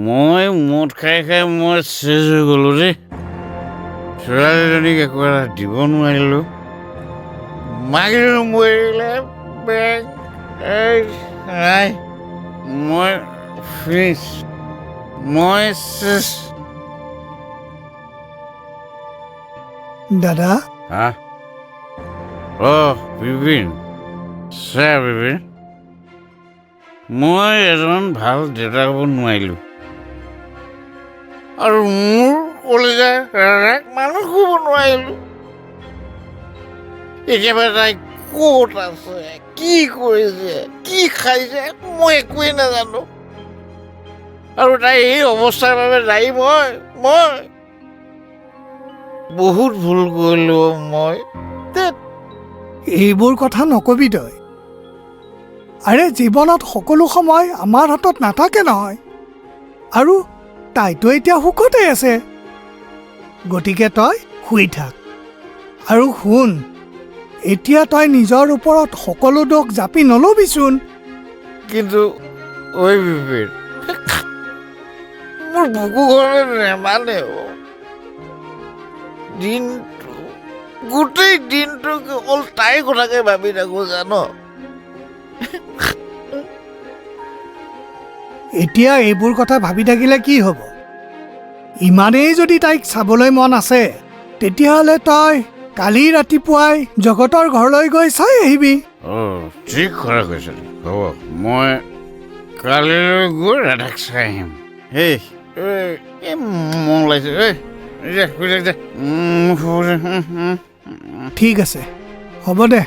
মই মদ খাই মই চেজ হৈ গ'লোঁ দেই। ছোৱালীজনীক একো এটা দিব নোৱাৰিলোঁ। মাকজনী মৰিলে বেগ নাই। মই ফিনিছ। মই চেছ। দাদা হা? বিপিন। ছাৰ বিপিন, মই এজন ভাল দেউতা হ'ব নোৱাৰিলোঁ আৰু মোৰ কলিজাৰ মানুহ হ'ব নোৱাৰিলোঁ। একেবাৰে তাই ক'ত আছে, কি কৰিছে, কি খাইছে, মই একোৱেই নাজানো। আৰু তাই এই অৱস্থাৰ বাবে দায়ী মই বহুত ভুল কৰিলোঁ মই। এইবোৰ কথা নকবি তই। আৰে জীৱনত সকলো সময় আমাৰ হাতত নাথাকে নহয়। আৰু তাইতো এতিয়া সুখতে আছে। গতিকে তই শুই থাক। আৰু শুন, এতিয়া তই নিজৰ ওপৰত সকলো দোষ জাপি নলবিচোন। কিন্তু ঐ বিপিন, মোৰ বুকুখনে নেমানে। গোটেই দিনটো অকল তাইৰ কথাকে ভাবি থাকো জান। এতিয়া এইবোৰ কথা ভাবি থাকিলে কি হ'ব? ইমানেই যদি তাইক চাবলৈ মন আছে, তেতিয়াহ'লে তই কালি ৰাতিপুৱাই জগতৰ ঘৰলৈ গৈ চাই আহিবি। ঠিক কথা কৈছ। হ'ব, মই কালিলৈ গৈ ৰাধাক চাই আহিম। মন লাগিছে। ঠিক আছে, হ'ব দে।